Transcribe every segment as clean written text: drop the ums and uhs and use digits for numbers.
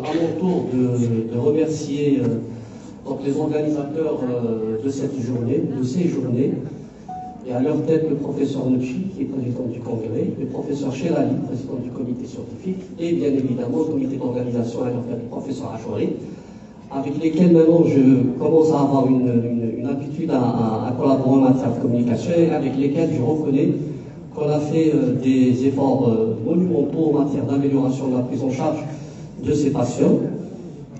À mon tour de remercier donc les organisateurs de cette journée, de ces journées, et à leur tête le professeur Nucci, qui est président du congrès, le professeur Chelali, président du comité scientifique, et bien évidemment le comité d'organisation à leur tête le professeur Achouri, avec lesquels maintenant je commence à avoir une habitude à collaborer en matière de communication, et avec lesquels je reconnais qu'on a fait des efforts monumentaux en matière d'amélioration de la prise en charge de ces patients,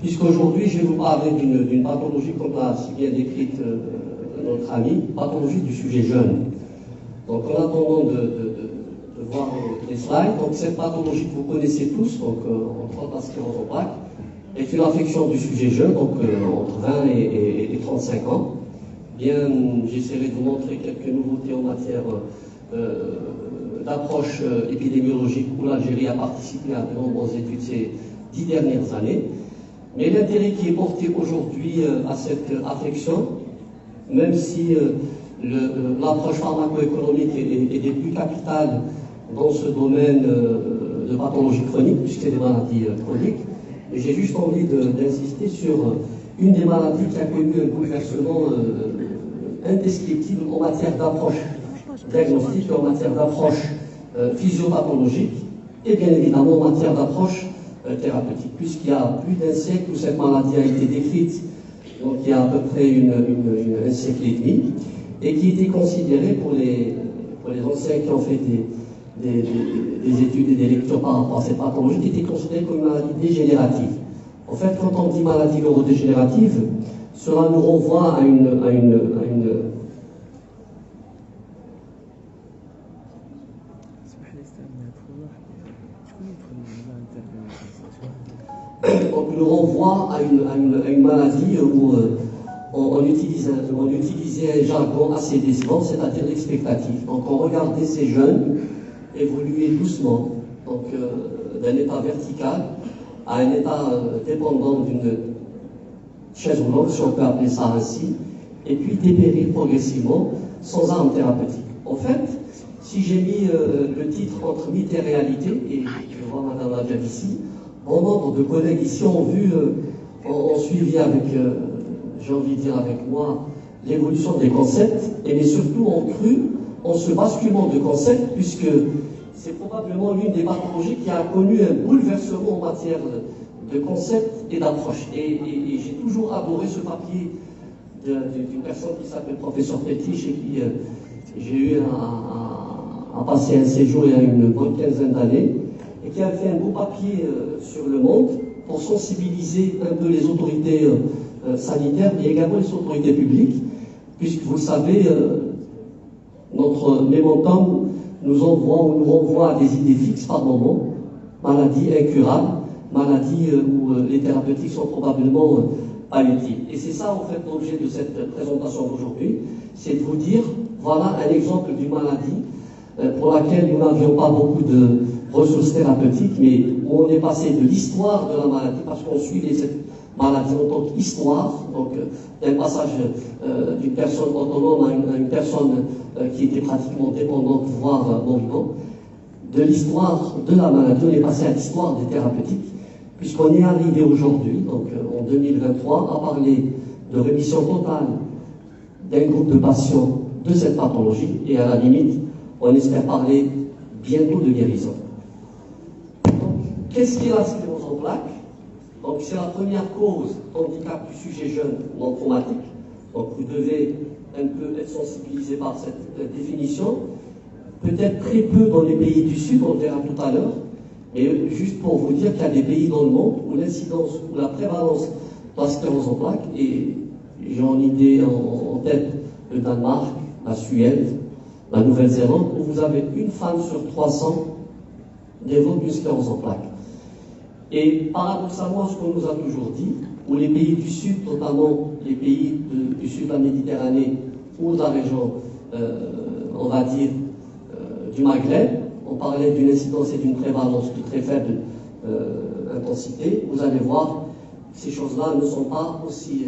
puisqu'aujourd'hui je vais vous parler d'une pathologie comme l'a si bien décrite notre ami, pathologie du sujet jeune. Donc en attendant de voir les slides, donc cette pathologie que vous connaissez tous, donc entre autres sclérose en plaques, est une affection du sujet jeune, donc entre 20 et 35 ans. Bien, j'essaierai de vous montrer quelques nouveautés en matière d'approche épidémiologique où l'Algérie a participé à de nombreuses études ces 10 dernières années. Mais l'intérêt qui est porté aujourd'hui à cette affection, même si l'approche pharmaco-économique est des plus capitales dans ce domaine de pathologie chronique, puisque c'est des maladies chroniques, j'ai juste envie d'insister sur une des maladies qui a connu un bouleversement indescriptible en matière d'approche diagnostique, en matière d'approche physiopathologique et bien évidemment en matière d'approche thérapeutique, puisqu'il y a plus d'un siècle où cette maladie a été décrite, donc il y a à peu près un siècle et demi, et qui était considérée pour les anciens qui ont fait des études et des lectures par rapport à cette pathologie, qui était considérée comme une maladie dégénérative. En fait, quand on dit maladie neurodégénérative, cela nous renvoie à une maladie où on utilisait un jargon assez décevant, c'est-à-dire l'expectative. Donc on regardait ces jeunes évoluer doucement, donc d'un état vertical à un état dépendant d'une chaise roulante, si on peut appeler ça ainsi, et puis dépérir progressivement sans arme thérapeutique. En fait, si j'ai mis le titre entre mythe et réalité, et je vois Madame Najad ici, bon nombre de collègues ici ont suivi avec, j'ai envie de dire avec moi, l'évolution des concepts, mais surtout ont cru en ce basculement de concepts, puisque c'est probablement l'une des pathologies qui a connu un bouleversement en matière de concepts et d'approche. Et j'ai toujours adoré ce papier d'une personne qui s'appelle professeur Pétiche et qui j'ai eu à passer un séjour il y a une bonne quinzaine d'années, et qui a fait un beau papier sur le monde pour sensibiliser un peu les autorités sanitaires, mais également les autorités publiques, puisque vous le savez, notre mémorandum nous renvoie à des idées fixes par moment, maladies incurables, maladies où les thérapeutiques sont probablement pas utiles. Et c'est ça en fait l'objet de cette présentation d'aujourd'hui, c'est de vous dire, voilà un exemple d'une maladie pour laquelle nous n'avions pas beaucoup de ressources thérapeutiques, mais où on est passé de l'histoire de la maladie, parce qu'on suivait cette maladie en tant qu'histoire, donc d'un passage d'une personne autonome à une personne qui était pratiquement dépendante, voire non-vivante. De l'histoire de la maladie, on est passé à l'histoire des thérapeutiques, puisqu'on est arrivé aujourd'hui, donc en 2023, à parler de rémission totale d'un groupe de patients de cette pathologie, et à la limite, on espère parler bientôt de guérison. Qu'est-ce qu'est la sclérose en plaques? Donc c'est la première cause handicap du sujet jeune non traumatique. Donc vous devez un peu être sensibilisé par cette définition. Peut-être très peu dans les pays du Sud, on le verra tout à l'heure, mais juste pour vous dire qu'il y a des pays dans le monde où l'incidence, ou la prévalence de la sclérose en plaques, et j'ai en idée en tête le Danemark, la Suède, la Nouvelle-Zélande, où vous avez une femme sur 300 développe une sclérose en plaques. Et paradoxalement, ce qu'on nous a toujours dit, où les pays du Sud, notamment les pays du Sud de la Méditerranée ou de la région, on va dire, du Maghreb, on parlait d'une incidence et d'une prévalence de très faible intensité, vous allez voir, ces choses-là ne sont pas aussi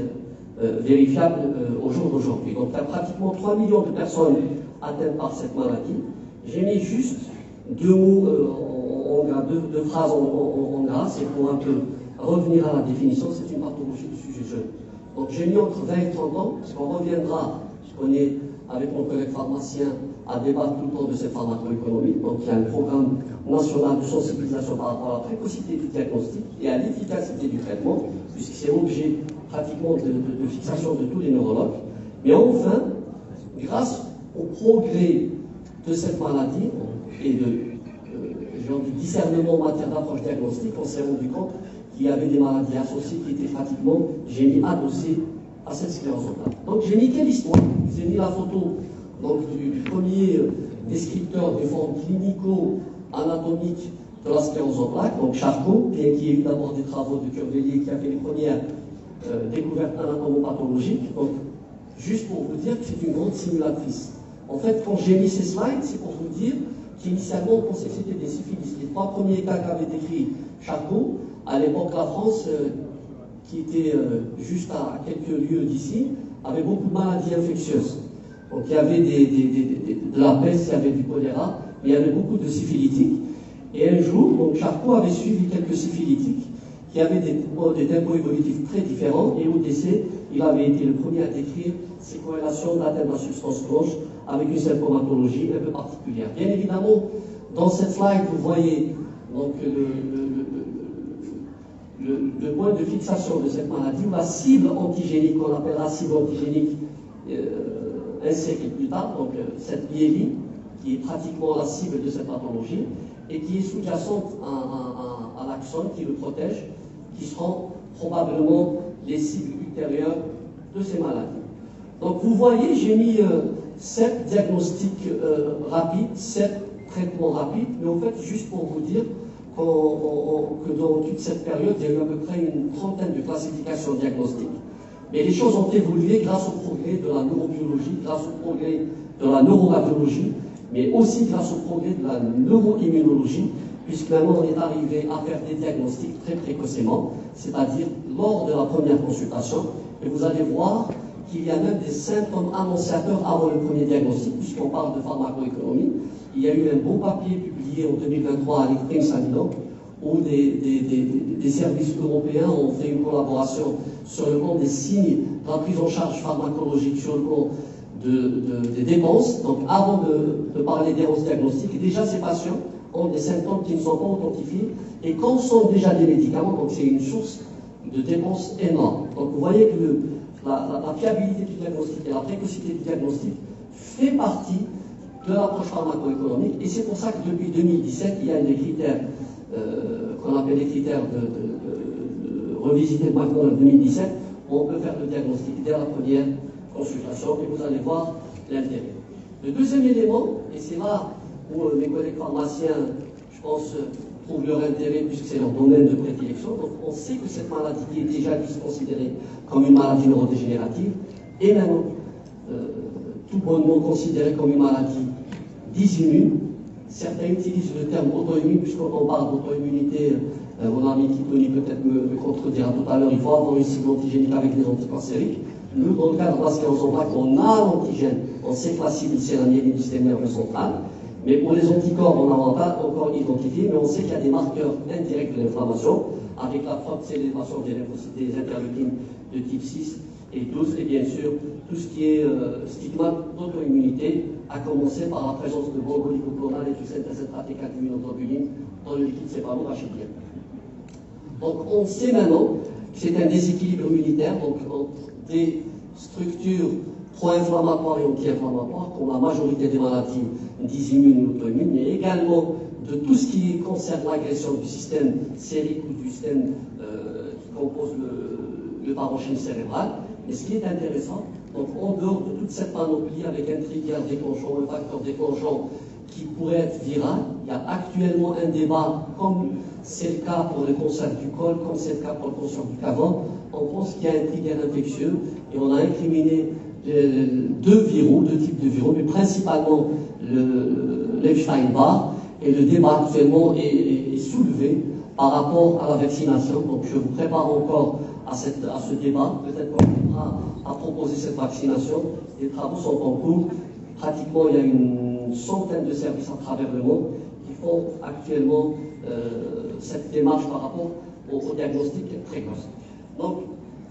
vérifiables au jour d'aujourd'hui. Donc il y a pratiquement 3 millions de personnes atteintes par cette maladie. J'ai mis juste deux mots en gras, deux phrases en gras, c'est pour un peu revenir à la définition, c'est une pathologie du sujet jeune. Donc j'ai mis entre 20 et 30 ans, parce qu'on reviendra, puisqu'on est avec mon collègue pharmacien à débattre tout le temps de cette pharmacoéconomie. Donc il y a un programme national de sensibilisation par rapport à la précocité du diagnostic et à l'efficacité du traitement, puisque c'est l'objet pratiquement de fixation de tous les neurologues. Mais enfin, grâce au progrès de cette maladie et du discernement en matière d'approche diagnostique, on s'est rendu compte qu'il y avait des maladies associées qui étaient pratiquement, j'ai mis, adossées à cette sclérose en plaques. Donc j'ai mis quelle histoire? J'ai mis la photo donc, du premier descripteur des formes clinico-anatomiques de la sclérose en plaques, donc Charcot, qui a eu d'abord des travaux de Curvellier, qui a fait les premières découvertes anatomopathologiques. Donc, juste pour vous dire que c'est une grande simulatrice. En fait, quand j'ai mis ces slides, c'est pour vous dire qu'initialement, on pensait que c'était des syphilis. Les 3 premiers cas qu'avait décrit Charcot, à l'époque, la France, qui était juste à quelques lieues d'ici, avait beaucoup de maladies infectieuses. Donc il y avait de la peste, il y avait du choléra, mais il y avait beaucoup de syphilitiques. Et un jour, donc, Charcot avait suivi quelques syphilitiques qui avaient des tempos évolutifs très différents, et au décès, il avait été le premier à décrire ces corrélations d'atteinte à substance blanche avec une symptomatologie un peu particulière. Bien évidemment, dans cette slide, vous voyez donc, le point de fixation de cette maladie, ou la cible antigénique, qu'on appelle la cible antigénique un siècle plus tard, donc cette myéline, qui est pratiquement la cible de cette pathologie, et qui est sous-jacente à l'axone qui le protège, qui seront probablement les cibles ultérieures de ces maladies. Donc vous voyez, j'ai mis 7 diagnostics rapides, 7 traitements rapides, mais en fait, juste pour vous dire que dans toute cette période, il y a eu à peu près une trentaine de classifications diagnostiques. Mais les choses ont évolué grâce au progrès de la neurobiologie, grâce au progrès de la neuroradiologie, mais aussi grâce au progrès de la neuroimmunologie, puisque maintenant on est arrivé à faire des diagnostics très précocement, c'est-à-dire lors de la première consultation, et vous allez voir qu'il y a même des symptômes annonciateurs avant le premier diagnostic, puisqu'on parle de pharmacoéconomie. Il y a eu un beau papier publié en 2023 à l'ICRIMS à Milan, où des services européens ont fait une collaboration sur le plan des signes de la prise en charge pharmacologique, sur le plan des dépenses. Donc avant de parler d'errance diagnostique, déjà ces patients ont des symptômes qui ne sont pas authentifiés et consomment déjà des médicaments, donc c'est une source de dépenses énorme. Donc vous voyez que la fiabilité du diagnostic et la précocité du diagnostic fait partie de l'approche pharmacoéconomique, et c'est pour ça que depuis 2017, il y a des critères qu'on appelle les critères revisités de McDonald 2017, où on peut faire le diagnostic dès la première consultation, et vous allez voir l'intérêt. Le deuxième élément, et c'est là où mes collègues pharmaciens, je pense, trouvent leur intérêt, puisque c'est leur domaine de prédilection. Donc on sait que cette maladie qui est déjà considérée comme une maladie neurodégénérative est maintenant tout bonnement considérée comme une maladie dysimmune. Certains utilisent le terme auto-immune, puisqu'on parle d'auto-immunité, mon ami Kitoni peut-être me contredira tout à l'heure, il faut avoir une cible antigénique avec des anticorps sériques. Nous, dans le cadre de la sclérose en plaques, on a l'antigène, on sait que la cible, c'est la myéline du système nerveux central. Mais pour les anticorps, on n'en a pas encore identifié, mais on sait qu'il y a des marqueurs indirects de l'inflammation, avec la propre célébration des lymphocytes, des interleukines de type 6 et 12, et bien sûr, tout ce qui est stigmate d'auto-immunité, à commencer par la présence de bombes oligoclonales et de synthèse intratécale d'immunoglobuline dans le liquide céphalo-rachidien. Donc on sait maintenant que c'est un déséquilibre immunitaire, donc entre des structures pro-inflammatoires et anti-inflammatoires, comme la majorité des maladies dysimmunes ou auto-immunes, mais également de tout ce qui concerne l'agression du système sérique ou du système qui compose le parenchyme cérébral. Et ce qui est intéressant, donc en dehors de toute cette panoplie avec un trigger déclenchant, un facteur déclenchant qui pourrait être viral, il y a actuellement un débat, comme c'est le cas pour le cancer du col, comme c'est le cas pour le cancer du cavant. On pense qu'il y a un trigger infectieux et on a incriminé deux types de virus, mais principalement l'Epstein-Barr, et le débat actuellement est soulevé par rapport à la vaccination. Donc je vous prépare encore à ce débat. Peut-être qu'on pourra à proposer cette vaccination. Les travaux sont en cours. Pratiquement, il y a une centaine de services à travers le monde qui font actuellement cette démarche par rapport au diagnostic précoce. Donc,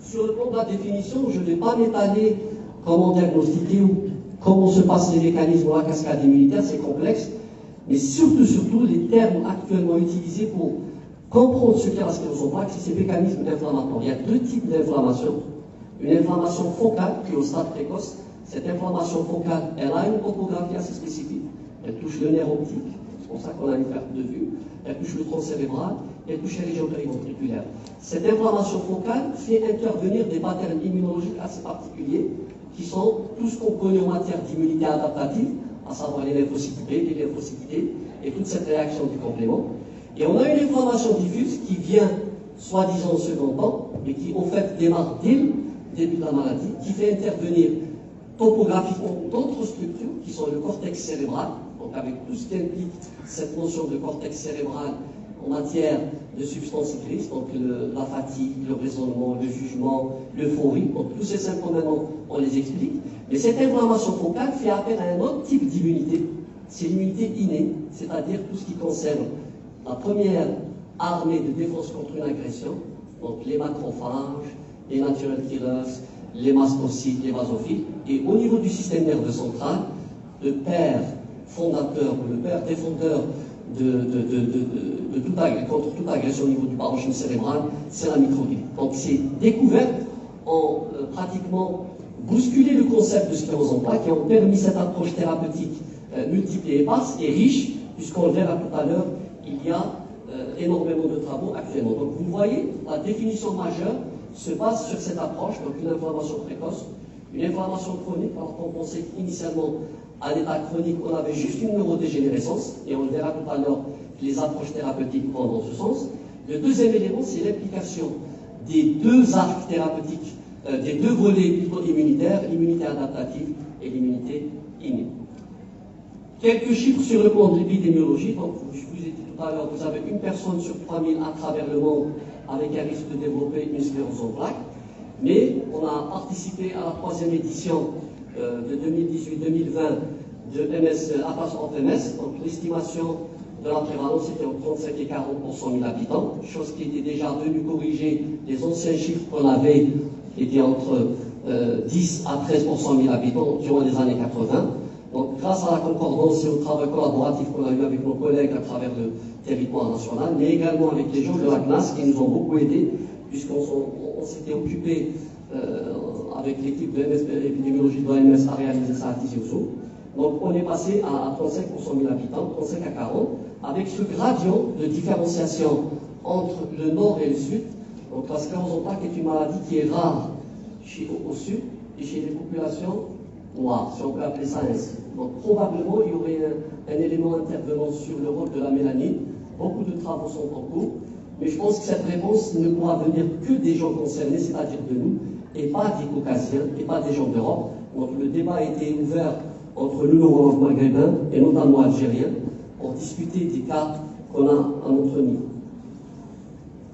sur le plan de la définition, je ne vais pas m'étaler comment diagnostiquer ou comment se passent les mécanismes de la cascade immunitaire, c'est complexe, mais surtout, les termes actuellement utilisés pour comprendre ce qu'est la sclérose en plaques, c'est ces mécanismes inflammatoires. Il y a deux types d'inflammation. Une inflammation focale, qui est au stade précoce. Cette inflammation focale, elle a une topographie assez spécifique. Elle touche le nerf optique, c'est pour ça qu'on a une perte de vue. Elle touche le tronc cérébral, elle touche les régions périventriculaires. Cette inflammation focale fait intervenir des patterns immunologiques assez particuliers, qui sont tout ce qu'on connaît en matière d'immunité adaptative, à savoir les lymphocytes B, les lymphocytes T, et toute cette réaction du complément. Et on a une inflammation diffuse qui vient, soi-disant, au second temps, mais qui, en fait, démarre dès le début de la maladie, qui fait intervenir topographiquement d'autres structures, qui sont le cortex cérébral, donc avec tout ce qui implique cette notion de cortex cérébral en matière de substances grises, donc la fatigue, le raisonnement, le jugement, l'euphorie, donc tous ces symptômes maintenant, on les explique. Mais cette inflammation focale fait appel à un autre type d'immunité, c'est l'immunité innée, c'est-à-dire tout ce qui concerne la première armée de défense contre une agression, donc les macrophages, les natural killers, les mastocytes, les basophiles, et au niveau du système nerveux central, le père fondateur ou le père défendeur contre toute agression au niveau du parenchyme cérébral, c'est la microglie. Donc ces découvertes ont pratiquement bousculé le concept de sclérose en plaques et ont permis cette approche thérapeutique multiple et éparse et riche, puisqu'on le verra tout à l'heure, il y a énormément de travaux actuellement. Donc vous voyez, la définition majeure se base sur cette approche, donc une inflammation précoce, une inflammation chronique, alors qu'on pensait initialement à l'état chronique, on avait juste une neurodégénérescence, et on le verra tout à l'heure que les approches thérapeutiques vont dans ce sens. Le deuxième élément, c'est l'implication des deux arcs thérapeutiques, des deux volets immunitaires, l'immunité adaptative et l'immunité innée. Quelques chiffres sur le plan de l'épidémiologie. Donc, je vous ai dit tout à l'heure, vous avez une personne sur 3000 à travers le monde avec un risque de développer une sclérose en plaques. Mais on a participé à la troisième édition de 2018-2020 de MS, Atlas of MS. Donc, l'estimation de la prévalence était entre 35 et 40 pour 100 000 habitants, chose qui était déjà venue corriger les anciens chiffres qu'on avait, qui étaient entre 10 à 13 pour 100 000 habitants durant les années 80. Donc, grâce à la concordance et au travail collaboratif qu'on a eu avec nos collègues à travers le territoire national, mais également avec les gens de la CNAS qui nous ont beaucoup aidés, puisqu'on s'était occupé avec l'équipe de épidémiologie de l'OMS à réaliser ça à Tizi Ouzou. Donc, on est passé à 35 pour 100 000 habitants, 35 à 40, avec ce gradient de différenciation entre le nord et le sud. Donc, la sclérose en plaques est une maladie qui est rare au sud et chez les populations noires, si on peut appeler ça ainsi. Donc, probablement, il y aurait un élément intervenant sur le rôle de la mélanine. Beaucoup de travaux sont en cours, mais je pense que cette réponse ne pourra venir que des gens concernés, c'est-à-dire de nous, et pas des Caucasiens, et pas des gens d'Europe. Donc, le débat a été ouvert entre le neurologue maghrébin et notamment algérien pour discuter des cas qu'on a à notre niveau.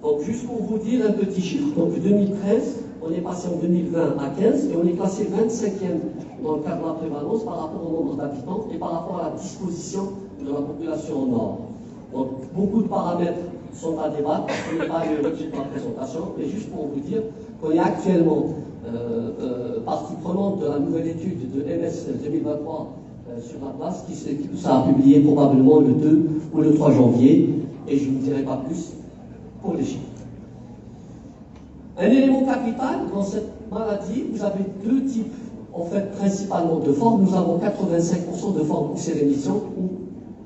Donc, juste pour vous dire un petit chiffre, donc 2013, on est passé en 2020 à 15 et on est classé 25e dans le cadre de la prévalence par rapport au nombre d'habitants et par rapport à la disposition de la population au nord. Donc, beaucoup de paramètres sont à débattre, ce n'est pas l'objet de la présentation, mais juste pour vous dire qu'on est actuellement partie prenante de la nouvelle étude de MS 2023 sur la place, qui sera publiée probablement le 2 ou le 3 janvier, et je ne vous dirai pas plus pour les chiffres. Un élément capital dans cette maladie, vous avez deux types, en fait, principalement de formes. Nous avons 85% de formes ulcérémissantes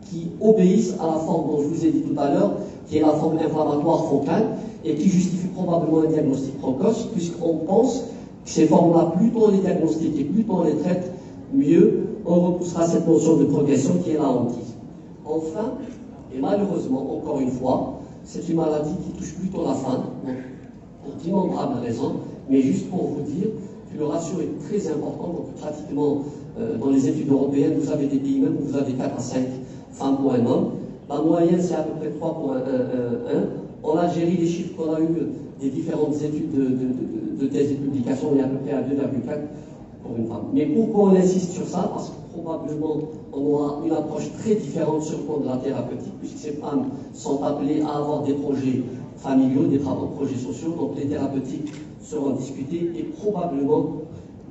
qui obéissent à la forme dont je vous ai dit tout à l'heure, qui est la forme inflammatoire focale, et qui justifie probablement un diagnostic précoce, puisqu'on pense que ces formes-là, plus on les diagnostique et plus on les traite, mieux on repoussera cette notion de progression qui est la hantise. Enfin, et malheureusement, encore une fois, c'est une maladie qui touche plutôt la femme, donc, pour d'innombrables raisons, mais juste pour vous dire que le ratio est très important, donc pratiquement dans les études européennes, vous avez des pays même où vous avez 4 à 5 femmes pour un homme. La moyenne, c'est à peu près 3,1. En Algérie, les chiffres qu'on a eu des différentes études de thèses et publications, on est à peu près à 2,4 pour une femme. Mais pourquoi on insiste sur ça? Parce que probablement, on aura une approche très différente sur le plan de la thérapeutique, puisque ces femmes sont appelées à avoir des projets familiaux, des travaux de projets sociaux. Donc les thérapeutiques seront discutées et probablement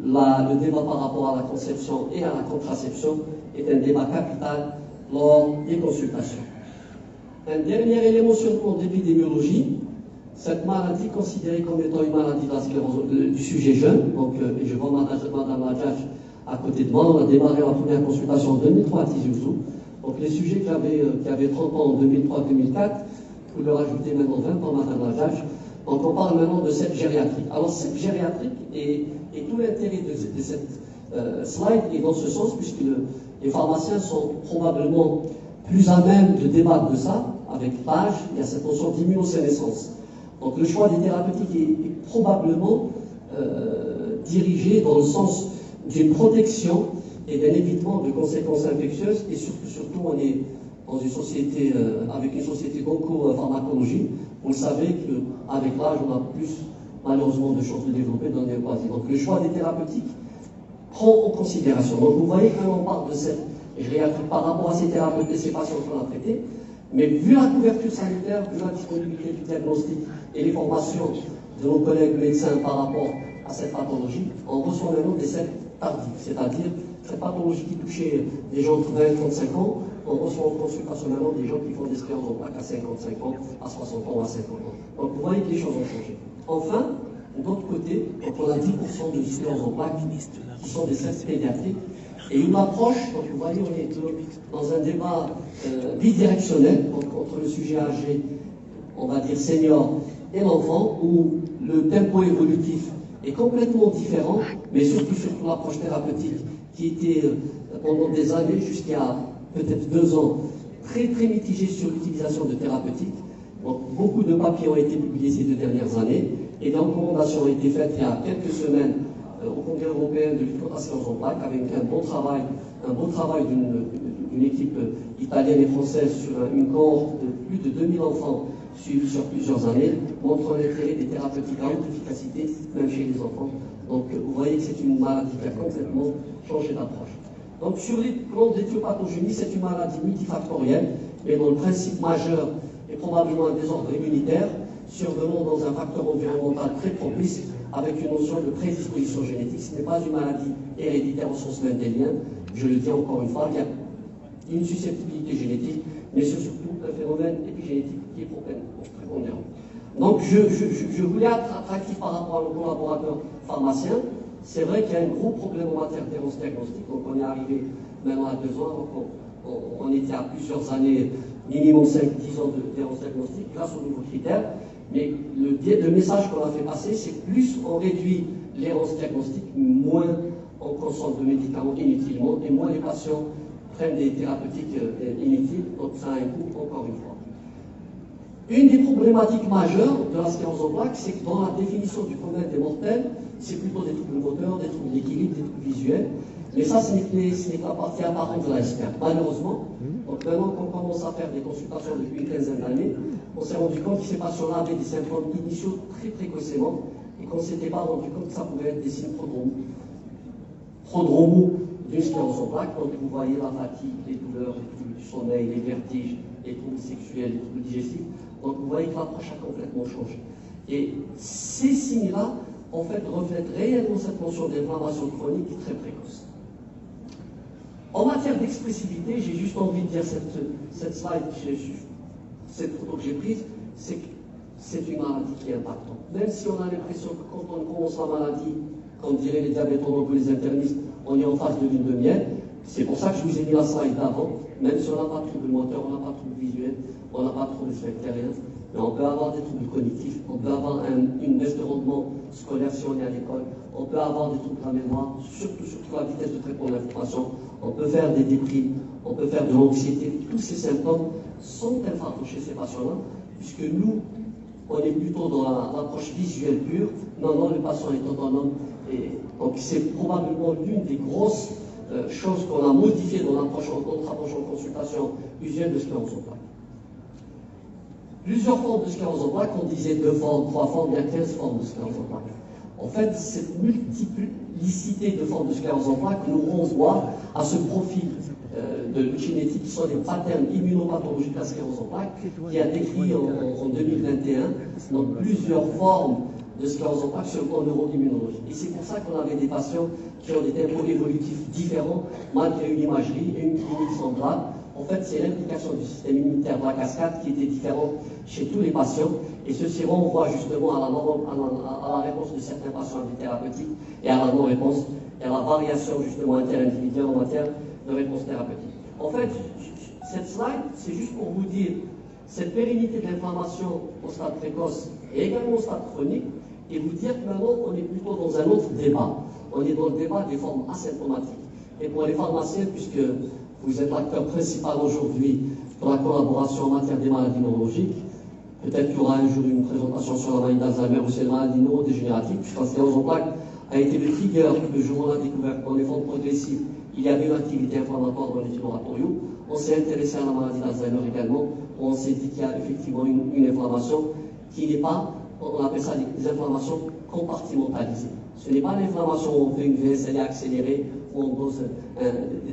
le débat par rapport à la conception et à la contraception est un débat capital lors des consultations. Un dernier élément sur le plan d'épidémiologie, cette maladie considérée comme étant une maladie de la sclérose du sujet jeune, donc et je vois Madame Adjadj à côté de moi, on a démarré la première consultation en 2003 à Tizi Ouzou. Donc les sujets qui avaient 30 ans en 2003-2004, vous leur ajoutez maintenant 20 ans Madame Adjadj. Donc on parle maintenant de cette gériatrique. Alors cette gériatrique et tout l'intérêt de cette slide est dans ce sens, puisque les pharmaciens sont probablement plus à même de débattre de ça. Avec l'âge, il y a cette notion d'immunosénescence. Donc le choix des thérapeutiques est probablement dirigé dans le sens d'une protection et d'un évitement de conséquences infectieuses, et surtout on est dans une société avec une société d'onco-pharmacologie. Vous le savez qu'avec l'âge, on a plus malheureusement de chances de développer dans les néoplasie. Donc le choix des thérapeutiques prend en considération. Donc vous voyez quand on parle de cette gériatrie par rapport à ces thérapeutes et ces patients qu'on a traités, mais vu la couverture sanitaire, vu la disponibilité du diagnostic et les formations de nos collègues médecins par rapport à cette pathologie, on reçoit maintenant des selles tardives, c'est-à-dire cette pathologie qui touchait des gens de 20 et 35 ans, on reçoit en consultation maintenant des gens qui font des scléroses en plaques à 55 ans, à 60 ans, à 50 ans. Donc vous voyez que les choses ont changé. Enfin, de l'autre côté, on a 10% de sclérose en plaques qui sont des selles pédiatriques. Et une approche, donc vous voyez, on est dans un débat bidirectionnel, donc entre le sujet âgé, on va dire senior, et l'enfant, où le tempo évolutif est complètement différent, mais surtout l'approche thérapeutique qui était pendant des années, jusqu'à peut-être 2 ans, très très mitigée sur l'utilisation de thérapeutiques. Donc beaucoup de papiers ont été publiés ces 2 dernières années, et des recommandations ont été faites il y a quelques semaines au Congrès européen de lutte contre la sclérose en plaques, avec un beau travail d'une équipe italienne et française sur une cohorte de plus de 2000 enfants suivis sur plusieurs années, montrant l'intérêt des thérapeutiques à haute efficacité, même chez les enfants. Donc vous voyez que c'est une maladie qui a complètement changé d'approche. Donc sur les plans d'éthiopathogénie, c'est une maladie multifactorielle, mais dont le principe majeur est probablement un désordre immunitaire, survenant dans un facteur environnemental très propice, avec une notion de prédisposition génétique. Ce n'est pas une maladie héréditaire au sens mendélien, je le dis encore une fois, il y a une susceptibilité génétique, mais c'est surtout un phénomène épigénétique qui est prépondérant. Donc je voulais être attractif par rapport à nos collaborateurs pharmaciens. C'est vrai qu'il y a un gros problème en matière d'errance diagnostique, donc on est arrivé maintenant à 2 ans, donc on était à plusieurs années, minimum 5-10 ans d'errance diagnostique, grâce aux nouveaux critères. Mais le message qu'on a fait passer, c'est plus on réduit l'errance diagnostique, moins on consomme de médicaments inutilement, et moins les patients prennent des thérapeutiques inutiles, donc ça a un coût encore une fois. Une des problématiques majeures de la sclérose en plaques, c'est que dans la définition du commun des mortels, c'est plutôt des troubles moteurs, des troubles d'équilibre, des troubles visuels. Mais ça, ce n'est que la partie apparente de l'iceberg, malheureusement. Donc maintenant qu'on commence à faire des consultations depuis une quinzaine d'années, on s'est rendu compte que ces patients-là avaient des symptômes initiaux très précocement et qu'on ne s'était pas rendu compte que ça pouvait être des signes prodromaux d'une sclérose en plaques. Donc vous voyez la fatigue, les douleurs, les troubles du sommeil, les vertiges, les troubles sexuels, les troubles digestifs. Donc vous voyez que l'approche a complètement changé. Et ces signes-là, en fait, reflètent réellement cette notion d'inflammation chronique qui est très précoce. En matière d'expressivité, j'ai juste envie de dire cette slide, cette photo que j'ai prise, c'est que c'est une maladie qui est impactante. Même si on a l'impression que quand on commence la maladie, comme diraient les diabétologues ou les internistes, on est en phase de lune de miel. C'est pour ça que je vous ai mis la slide d'avant. Même si on n'a pas de trouble moteur, on n'a pas de trouble visuel, on n'a pas de trouble spectérien, mais on peut avoir des troubles cognitifs, on peut avoir une baisse de rendement scolaire si on est à l'école, on peut avoir des troubles de la mémoire, surtout la vitesse de traitement de l'information, on peut faire des déprimes, on peut faire de l'anxiété. Tous ces symptômes sont infâmes chez ces patients-là, puisque nous, on est plutôt dans l'approche visuelle pure. Non, le patient est autonome. Et donc c'est probablement l'une des grosses choses qu'on a modifiées dans notre approche en consultation usuelle de sclérose en plaques. Plusieurs formes de sclérose en plaques, on disait 2 formes, 3 formes, il y a 15 formes de sclérose en plaques. En fait, cette multiplicité de formes de sclérose en plaques nous renvoie à ce profil de Lucinetti, qui sont des patterns immunopathologiques de la sclérose en plaques, qui a décrit en 2021 donc, plusieurs formes de sclérose en plaques sur le plan neuroimmunologique. Et c'est pour ça qu'on avait des patients qui ont des tempos évolutifs différents, malgré une imagerie et une clinique semblable. En fait, c'est l'implication du système immunitaire de la cascade qui était différente chez tous les patients. Et ceci renvoie justement à la réponse de certains patients à des thérapeutiques et à la non-réponse et à la variation justement interindividuelle en matière de réponse thérapeutique. En fait, cette slide, c'est juste pour vous dire cette pérennité de l'inflammation au stade précoce et également au stade chronique, et vous dire que maintenant, on est plutôt dans un autre débat. On est dans le débat des formes asymptomatiques. Et pour les pharmaciens, puisque vous êtes l'acteur principal aujourd'hui pour la collaboration en matière des maladies neurologiques, peut-être qu'il y aura un jour une présentation sur la maladie d'Alzheimer ou sur les maladies neurodégénératives, puisque la sclérose en plaques a été le trigger le jour où on a découvert qu'en les formes progressives, il y avait une activité inflammatoire dans les laboratoriaux. On s'est intéressé à la maladie d'Alzheimer également. On s'est dit qu'il y a effectivement une inflammation qui n'est pas, on appelle ça des inflammations compartimentalisées. Ce n'est pas l'inflammation où on fait une VSLA accélérée ou on dose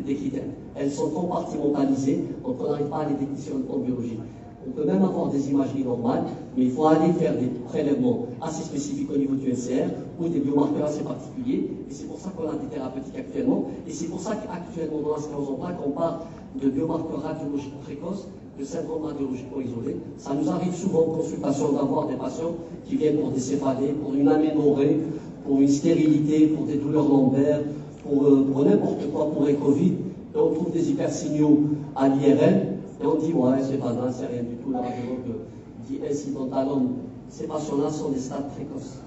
des critères. Elles sont compartimentalisées, donc on n'arrive pas à les détecter sur le plan biologique. On peut même avoir des imageries normales, mais il faut aller faire des prélèvements assez spécifiques au niveau du NCR ou des biomarqueurs assez particuliers. Et c'est pour ça qu'on a des thérapeutiques actuellement. Et c'est pour ça qu'actuellement, dans la sclérose en plaques, on parle de biomarqueurs radiologiques précoces, de syndromes radiologiquement isolés. Ça nous arrive souvent en consultation d'avoir des patients qui viennent pour des céphalées, pour une aménorrhée, pour une stérilité, pour des douleurs lombaires, pour n'importe quoi, pour un Covid. Et on trouve des hypersignaux à l'IRM. Et on dit, ouais, c'est pas grave, c'est rien du tout. Le radiologue dit incidentalum. Ces patients-là sont des stades précoces.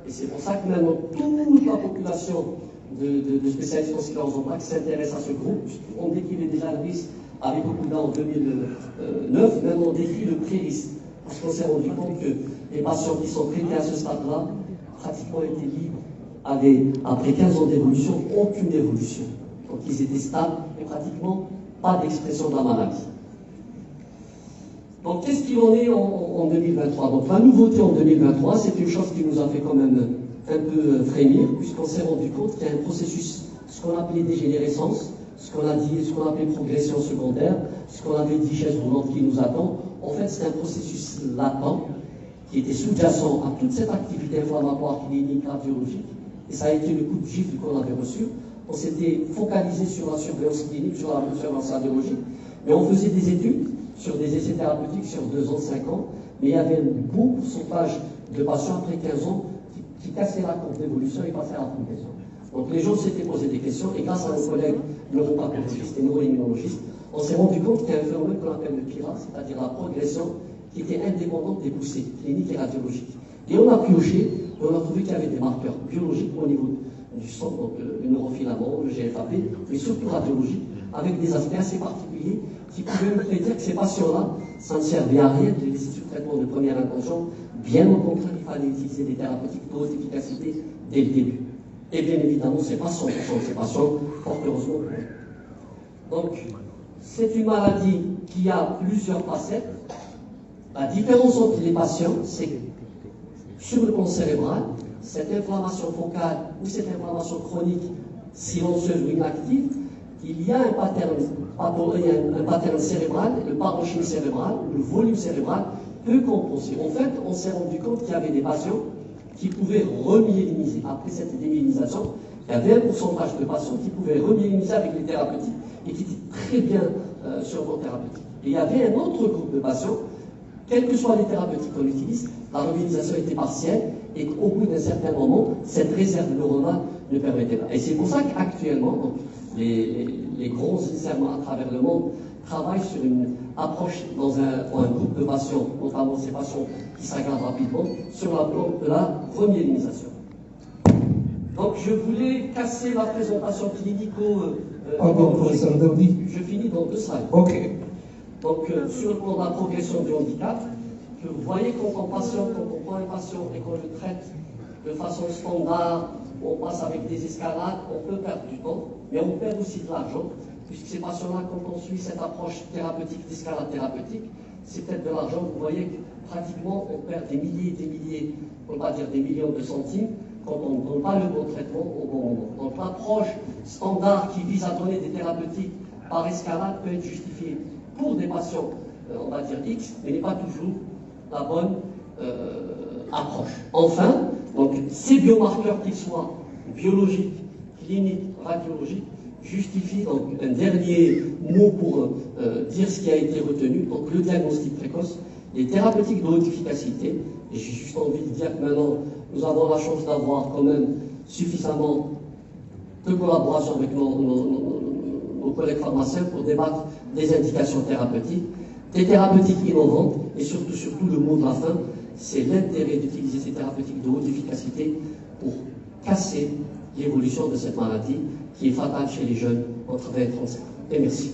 Et c'est pour ça que maintenant, toute la population de spécialistes en sclérose en plaques s'intéresse à ce groupe. On décrivait déjà le risque avec beaucoup d'ans en 2009. Maintenant, on décrit le pré-risque. Parce qu'on s'est rendu compte que les patients qui sont traités à ce stade-là, pratiquement étaient libres, avaient, après 15 ans d'évolution, aucune évolution. Donc ils étaient stables et pratiquement pas d'expression de la maladie. Donc, qu'est-ce qu'il en est en 2023? Donc, la nouveauté en 2023, c'est une chose qui nous a fait quand même un peu frémir, puisqu'on s'est rendu compte qu'il y a un processus, ce qu'on appelait dégénérescence, ce qu'on appelait progression secondaire, ce qu'on avait dit chaise roulante qui nous attend. En fait, c'est un processus latent qui était sous-jacent à toute cette activité inflammatoire clinique, radiologique, et ça a été le coup de gifle qu'on avait reçu. On s'était focalisé sur la surveillance clinique, sur la surveillance radiologique, mais on faisait des études sur des essais thérapeutiques sur 2 ans, 5 ans, mais il y avait un beau pourcentage de patients après 15 ans qui cassaient la courbe d'évolution et passaient à la progression. Donc les gens s'étaient posé des questions, et grâce à nos collègues neuropathologistes et neuroimmunologistes, on s'est rendu compte qu'il y a un phénomène qu'on appelle le PIRA, c'est-à-dire la progression qui était indépendante des poussées cliniques et radiologiques. Et on a pioché, et on a trouvé qu'il y avait des marqueurs biologiques au niveau du sang, donc le neurofilament, le GFAP, mais surtout radiologiques, avec des aspects assez particuliers qui pouvaient nous prédire que ces patients-là, ça ne servait à rien de les laisser sous traitement de première intention. Bien au contraire, il fallait utiliser des thérapeutiques de haute efficacité dès le début. Et bien évidemment, ce n'est pas 100% de ces patients, fort heureusement. Donc, c'est une maladie qui a plusieurs facettes. La différence entre les patients, c'est que sur le plan cérébral, cette inflammation focale ou cette inflammation chronique silencieuse ou inactive, il y a un pattern cérébral, le parenchyme cérébral, le volume cérébral peut compenser. En fait, on s'est rendu compte qu'il y avait des patients qui pouvaient remyéliniser. Après cette démyélinisation, il y avait un pourcentage de patients qui pouvaient remyéliniser avec les thérapeutiques et qui étaient très bien sur le plan thérapeutique. Et il y avait un autre groupe de patients, quelles que soient les thérapeutiques qu'on utilise, la remyélinisation était partielle et qu'au bout d'un certain moment, cette réserve neuronale ne permettait pas. Et c'est pour ça qu'actuellement, les gros inserts à travers le monde travaillent sur une approche dans un groupe de patients, notamment ces patients qui s'aggravent rapidement, sur la plan de la remyélinisation. Donc je voulais casser la présentation clinico... professeur Daoudi. Je finis dans 2 slides. Ok. Donc sur le plan de la progression du handicap, que vous voyez quand on prend un patient et qu'on le traite de façon standard, on passe avec des escalades, on peut perdre du temps, mais on perd aussi de l'argent, puisque ces patients-là, quand on suit cette approche thérapeutique, d'escalade thérapeutique, c'est peut-être de l'argent. Vous voyez que pratiquement on perd des milliers et des milliers, pour ne pas dire des millions de centimes, quand on ne donne pas le bon traitement au bon moment. Donc l'approche standard qui vise à donner des thérapeutiques par escalade peut être justifiée pour des patients, on va dire X, mais n'est pas toujours la bonne approche. Enfin, donc, ces biomarqueurs, qu'ils soient biologiques, cliniques, radiologiques, justifient donc un dernier mot pour dire ce qui a été retenu, donc le diagnostic précoce, les thérapeutiques de haute efficacité, et j'ai juste envie de dire que maintenant, nous avons la chance d'avoir quand même suffisamment de collaboration avec nos collègues pharmaciens pour débattre des indications thérapeutiques, des thérapeutiques innovantes, et surtout le mot de la fin, c'est l'intérêt d'utiliser ces thérapeutiques de haute efficacité pour casser l'évolution de cette maladie qui est fatale chez les jeunes entre 20 et 35 ans. Et merci.